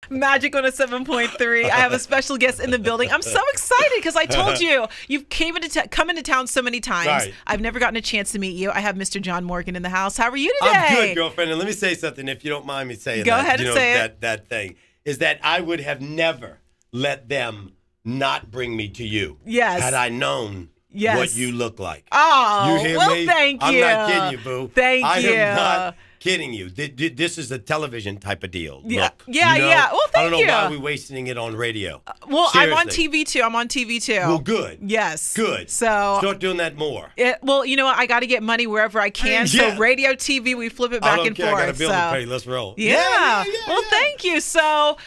Magic 107.3. I have a special guest in the building. I'm so excited because I told you, you've come into town so many times. Right. I've never gotten a chance to meet you. I have Mr. John Morgan in the house. How are you today? I'm good, girlfriend. And let me say something, if you don't mind me saying Go that. ahead and say it. That thing is that I would have never let them not bring me to you. Yes. Had I known what you look like. Oh, you hear well, me? thank you. I'm not kidding you, boo. Thank you. I am not kidding you. This is a television type of deal. Yeah, Look, yeah, you know, yeah. Well, thank I don't you. know why we're wasting it on radio. Well, Seriously. I'm on TV too. Well, good. Yes. Good. So start doing that more. Well, you know what? I got to get money wherever I can. Yeah. So radio, TV, we flip it back and forth. I got a bill to pay. Let's roll. Yeah. Well, thank you. So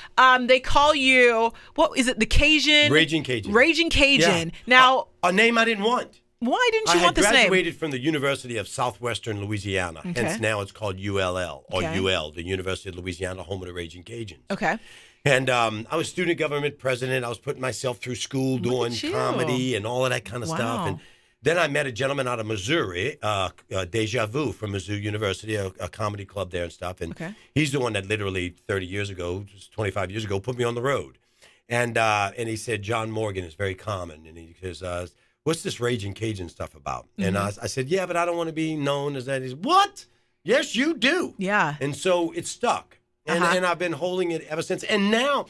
they call you, what is it, the Cajun? Ragin Cajun. Ragin Cajun. Yeah. Now, a name I didn't want. why didn't you want this I had name? graduated from the University of Southwestern Louisiana. Okay. Hence now it's called ULL or Okay. UL, the University of Louisiana, home of the Ragin Cajuns. Okay. And I was student government president. I was putting myself through school doing at you. comedy and all of that kind of stuff. Wow. And then I met a gentleman out of Missouri, Deja Vu from Mizzou University, a comedy club there and stuff. And he's the one that literally 30 years ago, just 25 years ago, put me on the road. And he said, John Morgan is very common. And he says, what's this Ragin Cajun stuff about? And I said, yeah, but I don't want to be known as that. He said, what? Yes, you do. Yeah. And so it stuck. And I've been holding it ever since. And now,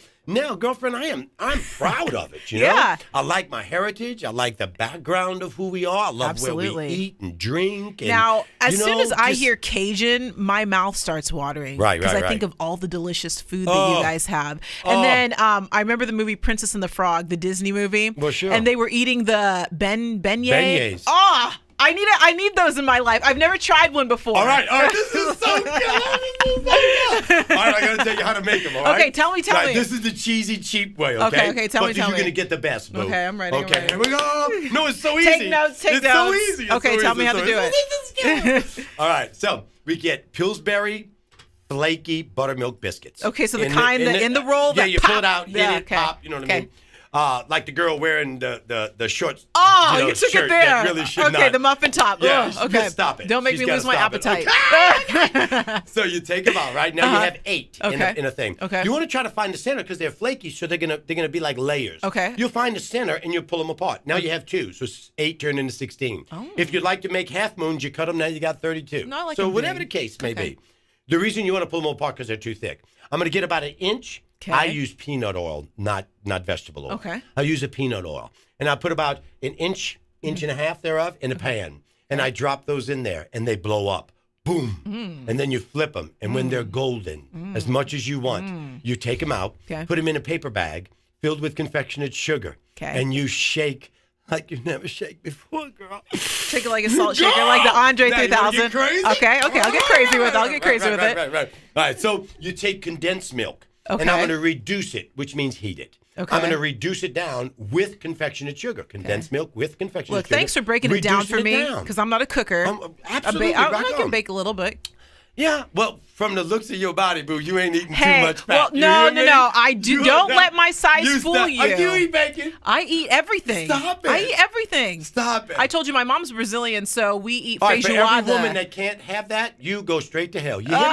girlfriend, I'm proud of it. You know, Yeah. I like my heritage. I like the background of who we are. I love where Absolutely. we eat and drink. And, Now, as you soon know, as I just- hear Cajun, my mouth starts watering. Right, Because I right. think of all the delicious food that you guys have. And then I remember the movie Princess and the Frog, the Disney movie. Well, sure. And they were eating the beignets. Beignets. Oh, I need those in my life. I've never tried one before. All right. This is so good. All right, I got to tell you how to make them. All right. Okay, tell me. This is the cheesy, cheap way. Okay. Okay, tell me. You're gonna get the best, boo. Okay, I'm ready. Okay, I'm ready. here we go. No, it's so easy. Take notes. It's so easy. It's Okay, so tell easy. me how to do it. All right, so we get Pillsbury flaky buttermilk biscuits. Okay, so the kind that in the roll Yeah, that you pop. pull it out, hit Yeah, it, okay. pop. You know what I Okay. mean? Like the girl wearing the shorts. Oh, you know, you took shirt it there. That really should okay, not. the muffin top. Yeah, Ugh, okay. stop it. Don't make She's me gotta lose my stop it. appetite. So you take them out, right? Now you have 8 in a thing. Okay. You want to try to find the center because they're flaky, so they're gonna be like layers. Okay. You'll find the center and you pull them apart. Now you have 2, so 8 turn into 16. Oh. If you'd like to make half moons, you cut them. Now you got 32. No, I like so them whatever big. the case may Okay. be, the reason you want to pull them apart because they're too thick. I'm gonna get about 1 inch. Okay. I use peanut oil, not vegetable oil. Okay. I use a peanut oil, and I put about 1 inch and a half thereof in a pan, and I drop those in there, and they blow up. Boom. And then you flip them. And when they're golden, as much as you want, you take them out, Okay. put them in a paper bag filled with confectionate sugar, Okay. and you shake like you've never shaked before, girl. Shake it like a salt shaker, like the Andre Now, you wanna 3000. get crazy? Okay, I'll get crazy with it. I'll get crazy with it. Right. All right, so you take condensed milk, Okay. and I'm going to reduce it, which means heat it. Okay. I'm going to reduce it down with confectionate sugar. Condensed milk with confectionate Look, sugar. thanks for breaking it down Reducing for me, down. because I'm not a cooker. Absolutely, I rock can on. bake a little bit. Yeah, well, from the looks of your body, boo, you ain't eating Hey, too much well, fat. You no. hear me? I don't let my size fool you. You eat bacon? I eat everything. Stop it. I eat everything. Stop it. I told you my mom's Brazilian, so we eat All right, for feijoada. every woman that can't have that, you go straight to hell. You hear me?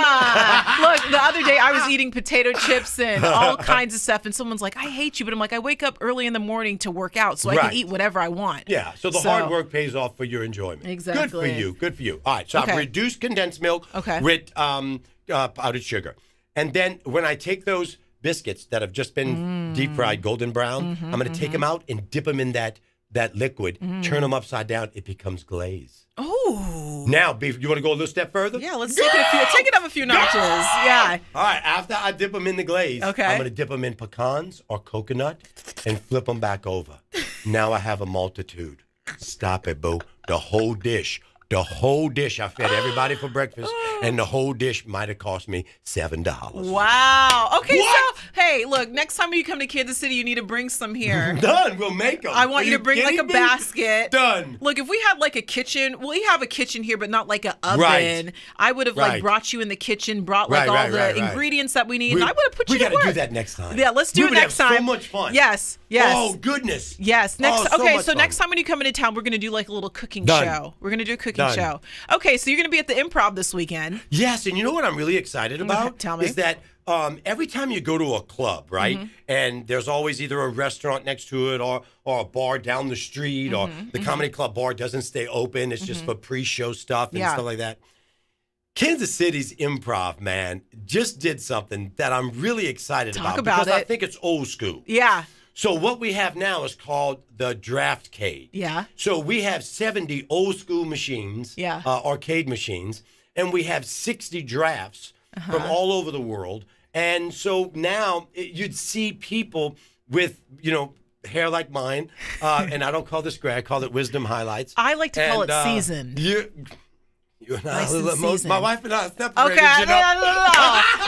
Look, the other day I was eating potato chips and all kinds of stuff, and someone's like, I hate you. But I'm like, I wake up early in the morning to work out, so I Right. can eat whatever I want. Yeah, so the hard work pays off for your enjoyment. Exactly. Good for you. Good for you. All right, so Okay. I've reduced condensed milk Okay. with powdered sugar. And then when I take those biscuits that have just been deep fried golden brown, I'm going to take them out and dip them in that liquid, turn them upside down. It becomes glaze. Oh. Now, you want to go a little step further? Yeah, let's take it up a few notches. Yeah. All right, after I dip them in the glaze, Okay. I'm going to dip them in pecans or coconut and flip them back over. Now I have a multitude. Stop it, boo. The whole dish. I fed everybody for breakfast, and the whole dish might have cost me $7. Wow. Okay, What? so, hey, look, next time you come to Kansas City, you need to bring some here. Done. We'll make them. I want you to bring like a basket. Done. Look, if we had like a kitchen, we have a kitchen here, but not like an oven. Right. I would have like Right. brought you in the kitchen, brought like Right, all the right. ingredients that we need, and I would have put you We to got to work. do that next time. Yeah, let's do We it would next have time. so much fun. Yes. Oh, goodness. Yes. Next. Oh, so okay. much So fun. next time when you come into town, we're gonna do like a little cooking Done. show. We're gonna do a cooking Done. show. Okay. So you're gonna be at the Improv this weekend. Yes, and you know what I'm really excited about? Tell me. Is that every time you go to a club, right, and there's always either a restaurant next to it or a bar down the street, or the comedy club bar doesn't stay open. It's just for pre-show stuff and stuff like that. Kansas City's Improv, man, just did something that I'm really excited about because I think it's old school. Yeah. So what we have now is called the Draftcade. Yeah. So we have 70 old school machines, arcade machines, and we have 60 drafts from all over the world. And so now you'd see people with, hair like mine, and I don't call this gray, I call it wisdom highlights. I like to call it seasoned. Nice my wife and I are separated. Okay,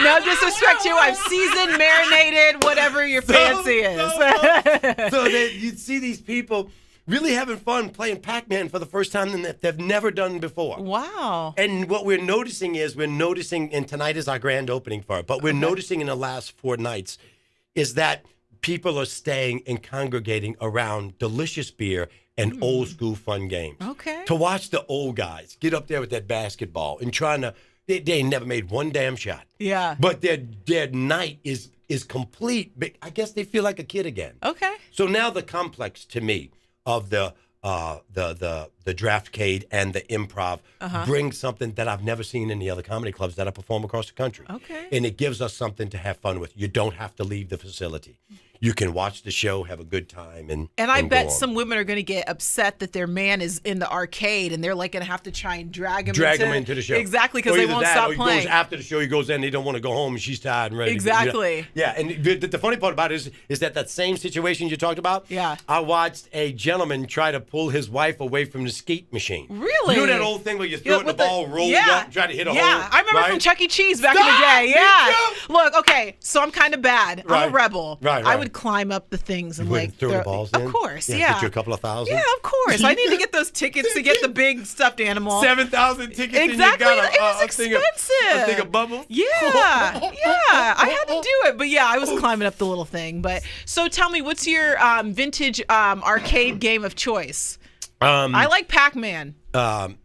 no disrespect to you. I've seasoned, marinated, whatever your fancy is. So you'd see these people really having fun playing Pac-Man for the first time that they've never done before. Wow. And what we're noticing, and tonight is our grand opening for it, but we're noticing in the last 4 nights is that people are staying and congregating around delicious beer and old school fun games. Okay. To watch the old guys get up there with that basketball and trying to, they ain't never made one damn shot. Yeah. But their night is complete. I guess they feel like a kid again. Okay. So now the complex to me of the Draftcade and the Improv brings something that I've never seen in the other comedy clubs that I perform across the country. Okay. And it gives us something to have fun with. You don't have to leave the facility. You can watch the show, have a good time, and I bet some women are going to get upset that their man is in the arcade, and they're like going to have to try and drag him into the show. Exactly, because they won't stop playing. He goes after the show. He goes in. They don't want to go home, and she's tired and ready. Exactly. Yeah, and the funny part about it is that same situation you talked about. Yeah. I watched a gentleman try to pull his wife away from the skate machine. Really? You know that old thing where you throw it and the ball rolls up and try to hit a hole? Yeah, I remember from Chuck E. Cheese back in the day. Yeah. Look, okay, so I'm kind of bad. I'm a rebel. Right. I would climb up the things and like throw the balls in? Of course, yeah. Get you a couple of thousand? Yeah, of course. I need to get those tickets to get the big stuffed animal. 7,000 tickets. Exactly. And you got it was expensive. A thing of bubbles? Yeah. I had to do it. But yeah, I was climbing up the little thing. But so tell me, what's your vintage arcade game of choice? I like Pac-Man. Galaxy.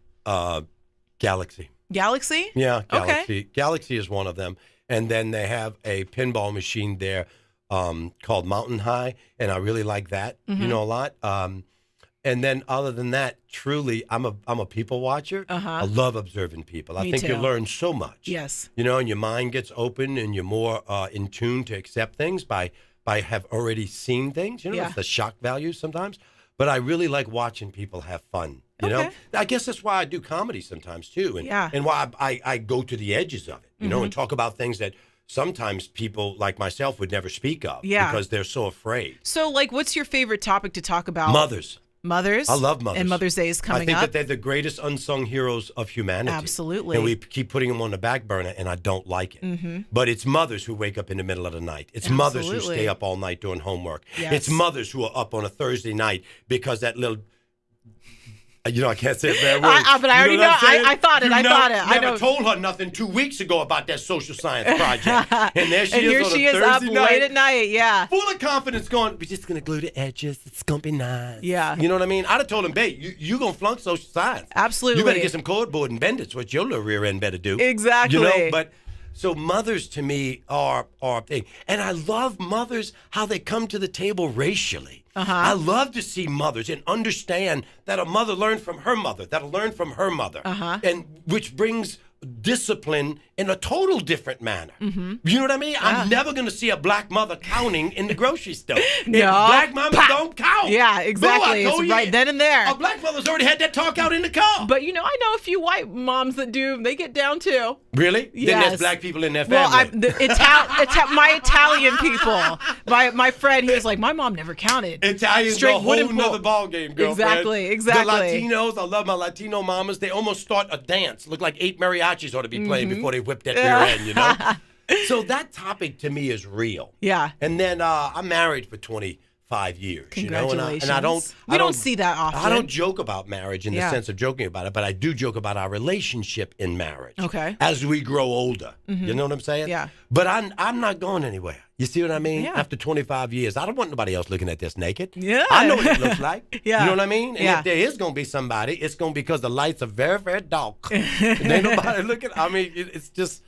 Galaxy? Yeah, Galaxy. Okay. Galaxy is one of them. And then they have a pinball machine there called Mountain High, and I really like that, a lot. And then other than that, truly, I'm a people watcher. I love observing people. I think you learn so much. Yes. And your mind gets open, and you're more in tune to accept things by have already seen things. It's the shock value sometimes. But I really like watching people have fun. You know, I guess that's why I do comedy sometimes too, and why I go to the edges of it. And talk about things that sometimes people like myself would never speak of because they're so afraid. So, like, what's your favorite topic to talk about? Mothers. Mothers? I love mothers. And Mother's Day is coming up. I think that they're the greatest unsung heroes of humanity. Absolutely. And we keep putting them on the back burner, and I don't like it. But it's mothers who wake up in the middle of the night. It's mothers who stay up all night doing homework. Yes. It's mothers who are up on a Thursday night because that little... I can't say a bad word. But I already know. I thought it. I never told her nothing 2 weeks ago about that social science project. And there she is on a Thursday night. Late at night, yeah. Full of confidence going, we're just going to glue the edges. It's going to be nice. Yeah. You know what I mean? I'd have told him, babe, you going to flunk social science. Absolutely. You better get some cardboard and bend it. It's what your little rear end better do. Exactly. But... So mothers to me are a thing. And I love mothers, how they come to the table racially. I love to see mothers and understand that a mother learned from her mother, that'll learn from her mother, and which brings discipline in a total different manner. You know what I mean? I'm never going to see a black mother counting in the grocery store. No. Black mamas don't count. Yeah, exactly. It's right then and there. A black mother's already had that talk out in the car. But, I know a few white moms that do. They get down, too. Really? Yes. Then there's black people in their family. Well, my Italian people, my friend, he was like, my mom never counted. Italians are a whole nother ball game, girlfriend. Exactly. The Latinos, I love my Latino mamas. They almost start a dance. Look like 8 mariachis ought to be playing before they whip that rear end, So that topic to me is real. Yeah. And then I'm married for 25 years. Congratulations. And I don't see that often. I don't joke about marriage in the sense of joking about it, but I do joke about our relationship in marriage. Okay. As we grow older. You know what I'm saying? Yeah. But I'm not going anywhere. You see what I mean? Yeah. After 25 years, I don't want nobody else looking at this naked. Yeah. I know what it looks like. Yeah. You know what I mean? And if there is going to be somebody, it's going to be because the lights are very, very dark. And ain't nobody looking. I mean, it's just...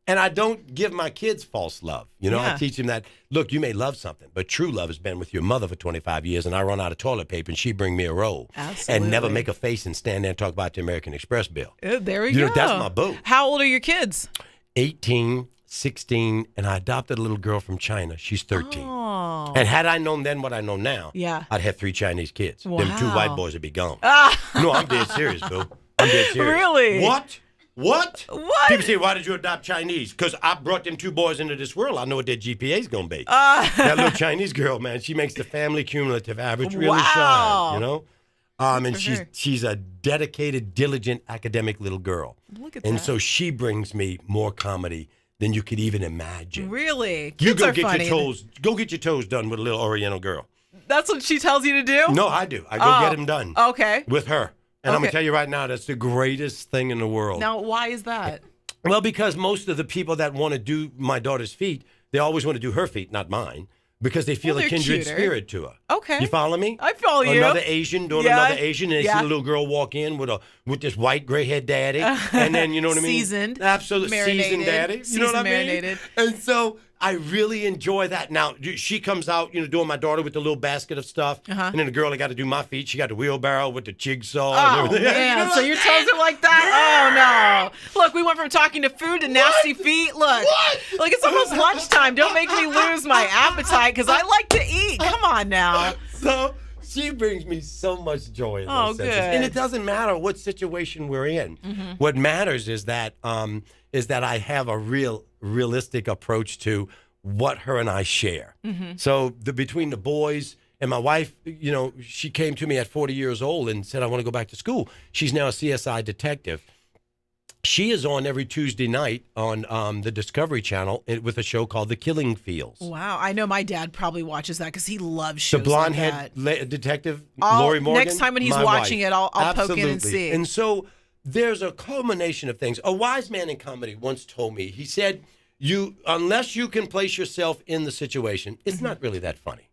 And I don't give my kids false love. You know, Yeah. I teach them that, look, you may love something, but true love has been with your mother for 25 years, and I run out of toilet paper, and she bring me a roll. Absolutely. And never make a face and stand there and talk about the American Express bill. There we You go. know, that's my boo. How old are your kids? 18, 16, and I adopted a little girl from China. She's 13. Oh. And had I known then what I know now, Yeah. I'd have 3 Chinese kids. Wow. Them 2 white boys would be gone. No, I'm dead serious, boo. I'm dead serious. Really? What? What? People say, why did you adopt Chinese? Because I brought them 2 boys into this world. I know what their GPA is going to be. That little Chinese girl, man, she makes the family cumulative average really Wow. shine, you know? And for her. she's a dedicated, diligent, academic little girl. Look at And that. so she brings me more comedy than you could even imagine. Really? You Kids go are get funny. go get your toes done with a little Oriental girl. That's what she tells you to do? No, I do. I go get them done Okay. with her. And I'm going Okay. to tell you right now, that's the greatest thing in the world. Now, why is that? Well, because most of the people that want to do my daughter's feet, they always want to do her feet, not mine, because they feel Well, a they're kindred cuter. spirit to her. Okay. You follow me? I follow you. Another Asian doing Yeah. another Asian, and they see Yeah. a little girl walk in with this white gray-haired daddy, and then, you know what I mean? Seasoned. Absolutely. Seasoned Marinated. daddy. You know what I mean? Marinated. And so I really enjoy that. Now, she comes out, doing my daughter with the little basket of stuff, and then the girl that got to do my feet, she got the wheelbarrow with the jigsaw and Oh, everything. man. You know So what your I'm toes saying? are like that? Oh, no. Look, we went from talking to food to nasty feet. Look. What? Like, it's almost lunchtime. Don't make me lose my appetite because I like to eat. Come on now. So she brings me so much joy in Oh, those senses. good. And it doesn't matter what situation we're in. What matters is that I have a realistic approach to what her and I share. So between the boys and my wife, she came to me at 40 years old and said, I want to go back to school. She's now a CSI detective. She is on every Tuesday night on the Discovery Channel with a show called The Killing Fields. Wow. I know my dad probably watches that because he loves shows The blonde like head that. detective, I'll- Lori Morgan. next time when he's my watching wife. it, I'll poke in and Absolutely. see. And so there's a culmination of things. A wise man in comedy once told me, he said, unless you can place yourself in the situation, it's not really that funny.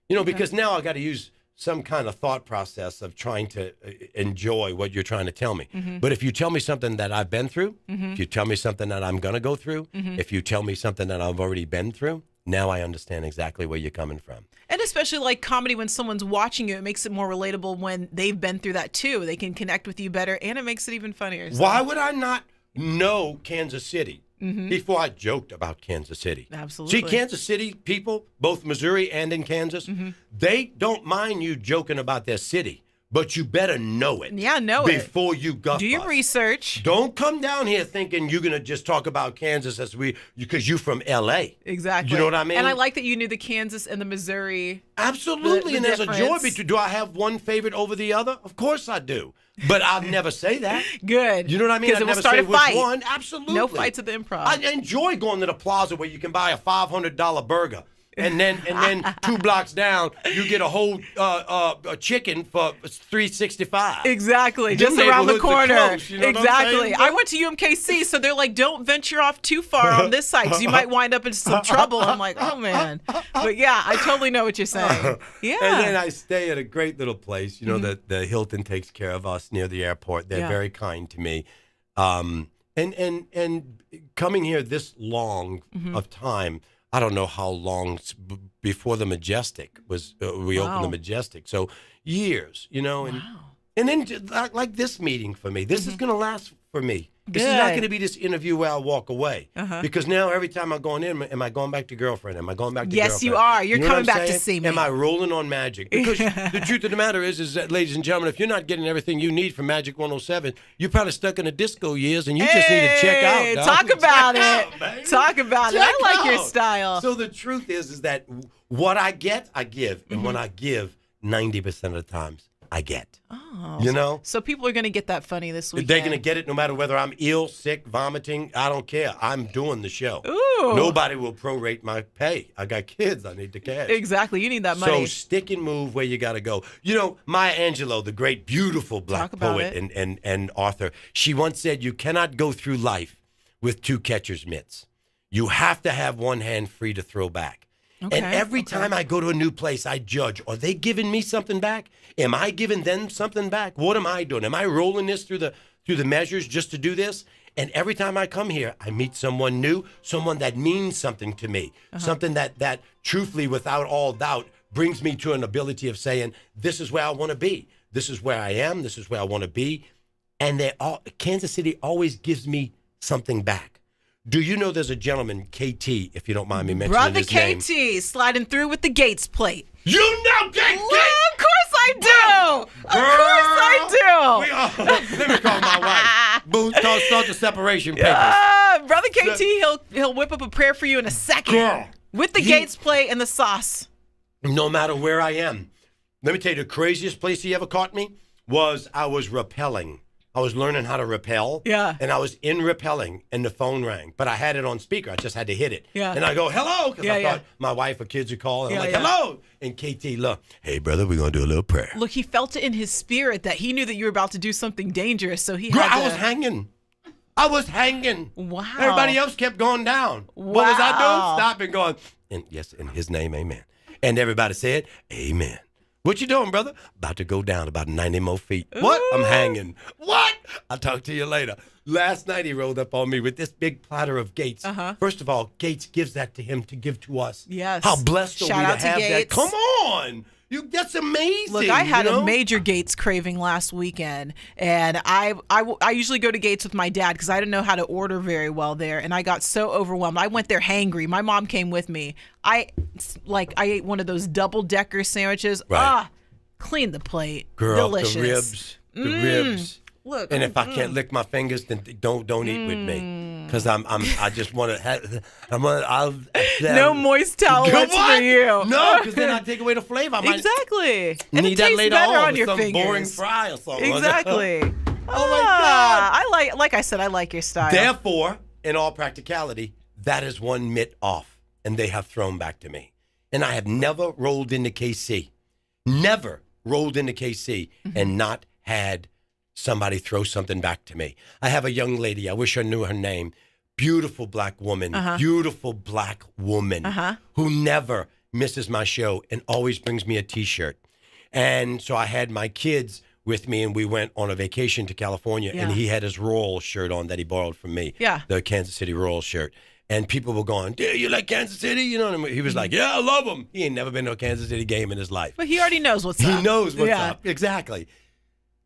Because now I got to use some kind of thought process of trying to enjoy what you're trying to tell me. But if you tell me something that I've been through, if you tell me something that I'm going to go through, if you tell me something that I've already been through, now I understand exactly where you're coming from. And especially like comedy, when someone's watching you, it makes it more relatable when they've been through that too. They can connect with you better, and it makes it even funnier. So. Why would I not know Kansas City before I joked about Kansas City? Absolutely. See, Kansas City people, both Missouri and in Kansas, they don't mind you joking about their city, but you better know it. Yeah, know it. before you guff Do your us. research. Don't come down here thinking you're gonna just talk about Kansas because you're from L.A. Exactly. You know what I mean? And I like that you knew the Kansas and the Missouri. Absolutely, the and there's a joy difference. between. Do I have one favorite over the other? Of course I do, but I'll never say that. Good. You know what I mean? Because I it will never start say a fight. which one. Absolutely. No fights at the Improv. I enjoy going to the plaza where you can buy a $500 burger. And then 2 blocks down, you get a whole a chicken for $3.65. Exactly, Them just around the neighborhoods are corner. close, you know what I'm Exactly. saying, I bro? went to UMKC, so they're like, don't venture off too far on this side because you might wind up in some trouble. I'm like, oh man. But yeah, I totally know what you're saying. Yeah. And then I stay at a great little place. The Hilton takes care of us near the airport. They're Yeah. very kind to me. And coming here this long of time, I don't know how long before the Majestic was. We opened the Majestic, so years, and then like this meeting for me, this is going to last for me. This is not Good. going to be this interview where I walk away because now every time I'm going in, am I going back to girlfriend? Am I going back to Yes, girlfriend? you are. You're know what coming I'm back to saying? see me. Am I rolling on magic? Because the truth of the matter is that, ladies and gentlemen, if you're not getting everything you need from Magic 107, you're probably stuck in the disco years, and you just need to check out. dog. Talk about Check it. out, baby. Talk about it. Check I like your out. style. So the truth is that what I get, I give, and when I give, 90% of the times, I get. Oh. So people are going to get that funny this weekend. They're going to get it no matter whether I'm ill, sick, vomiting. I don't care. I'm doing the show. Ooh. Nobody will prorate my pay. I got kids. I need the cash. Exactly. You need that So money. stick and move where you got to go. Maya Angelou, the great, beautiful black Talk about poet it. and author, she once said, you cannot go through life with 2 catcher's mitts. You have to have one hand free to throw back. And every time I go to a new place, I judge, are they giving me something back? Am I giving them something back? What am I doing? Am I rolling this through the measures just to do this? And every time I come here, I meet someone new, someone that means something to me, something that truthfully, without all doubt, brings me to an ability of saying, this is where I want to be. This is where I am. This is where I want to be. And Kansas City always gives me something back. Do you know there's a gentleman, KT, if you don't mind me mentioning his name? Brother KT, sliding through with the Gates plate. You know KT? Well, of course I do. Of course I do. Let me call my wife. Boo, start the separation papers. Brother KT, he'll whip up a prayer for you in a second. Girl, with the Gates plate and the sauce. No matter where I am. Let me tell you, the craziest place he ever caught me was I was rappelling. I was learning how to rappel. Yeah. And I was in rappelling, and the phone rang. But I had it on speaker. I just had to hit it. Yeah. And I go, hello, because I thought my wife or kids would call. And I'm like, hello. And KT, look, hey, brother, we're going to do a little prayer. Look, he felt it in his spirit that he knew that you were about to do something dangerous, so he Girl, had to... I was hanging. Wow. Everybody else kept going down. Wow. What was I doing? Stopping, going, and yes, in his name, amen. And everybody said, amen. What you doing, brother? About to go down about 90 more feet. Ooh. What? I'm hanging. What? I'll talk to you later. Last night he rolled up on me with this big platter of Gates. First of all, Gates gives that to him to give to us. Yes. How blessed are we to have Gates. that? Come on. That's amazing. Look, I had a major Gates craving last weekend, and I usually go to Gates with my dad because I didn't know how to order very well there, and I got so overwhelmed. I went there hangry. My mom came with me. I ate one of those double-decker sandwiches. Right. Clean the plate. Girl, delicious. The ribs. Look, and if I can't lick my fingers, then don't eat with me, because I just want to. No moist towelettes for you. No, because then I take away the flavor. I exactly. And it tastes later better on with your some fingers. boring fry or something. Exactly. Oh my God! Like I said, I like your style. Therefore, in all practicality, that is one mitt off, and they have thrown back to me. And I have never rolled into KC, and not had somebody throw something back to me. I have a young lady, I wish I knew her name, beautiful black woman, who never misses my show and always brings me a T-shirt. And so I had my kids with me, and we went on a vacation to California, and he had his Royal shirt on that he borrowed from me, the Kansas City Royal shirt. And people were going, "Dude, you like Kansas City?" You know, and he was like, "Yeah, I love them." He ain't never been to a Kansas City game in his life. But he already knows what's up. He knows what's up. Exactly.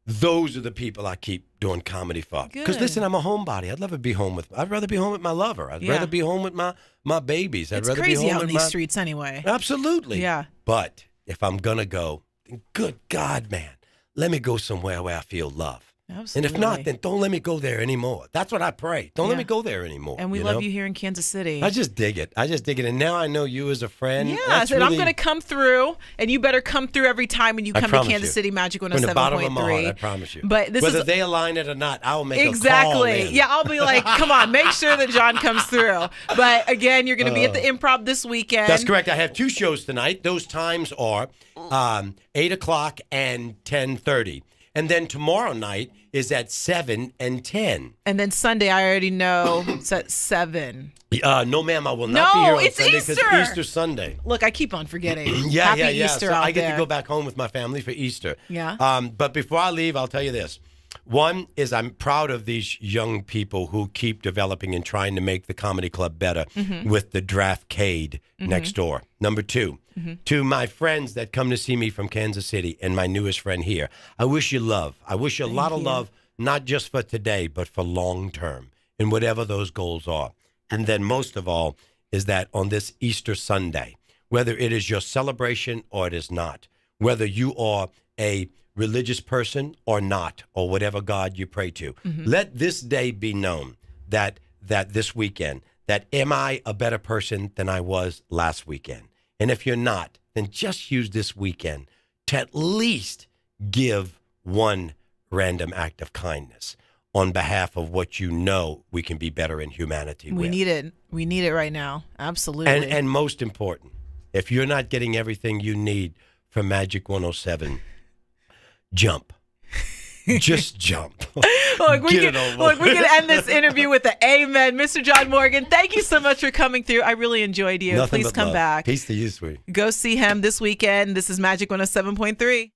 Those are the people I keep doing comedy for. Because listen, I'm a homebody. I'd rather be home with my lover. I'd rather be home with my babies. I'd rather be home out with in these streets anyway. Absolutely. Yeah. But if I'm gonna go, then good God, man, let me go somewhere where I feel love. Absolutely. And if not, then don't let me go there anymore. That's what I pray. Don't let me go there anymore. And we love you here in Kansas City. I just dig it. And now I know you as a friend. Yeah, I said I'm going to come through, and you better come through every time when you come to Kansas City Magic 107.3. From the bottom of my heart, I promise you. But whether they align it or not, I'll make a call Exactly. in. Yeah, I'll be like, come on, make sure that John comes through. But again, you're going to be at the Improv this weekend. That's correct. I have 2 shows tonight. Those times are 8 o'clock and 10:30. And then tomorrow night is at 7 and 10. And then Sunday, I already know it's at 7. No, ma'am, I will not be here on Sunday because Easter. Easter Sunday. Look, I keep on forgetting. Happy Easter so out I get there. to go back home with my family for Easter. Yeah. But before I leave, I'll tell you this. One is I'm proud of these young people who keep developing and trying to make the comedy club better with the Draftcade next door. Number 2, to my friends that come to see me from Kansas City and my newest friend here, I wish you love. I wish you a lot of love, not just for today, but for long term and whatever those goals are. And then most of all is that on this Easter Sunday, whether it is your celebration or it is not, whether you are a religious person or not, or whatever God you pray to, let this day be known that this weekend, that am I a better person than I was last weekend? And if you're not, then just use this weekend to at least give one random act of kindness on behalf of what you know we can be better in humanity with. We need it. We need it right now. Absolutely. And most important, if you're not getting everything you need from Magic 107, jump. Just jump. Look, we can end this interview with an amen. Mr. John Morgan, thank you so much for coming through. I really enjoyed you. Nothing Please but come love. back. Peace to you, sweetie. Go see him this weekend. This is Magic 107.3.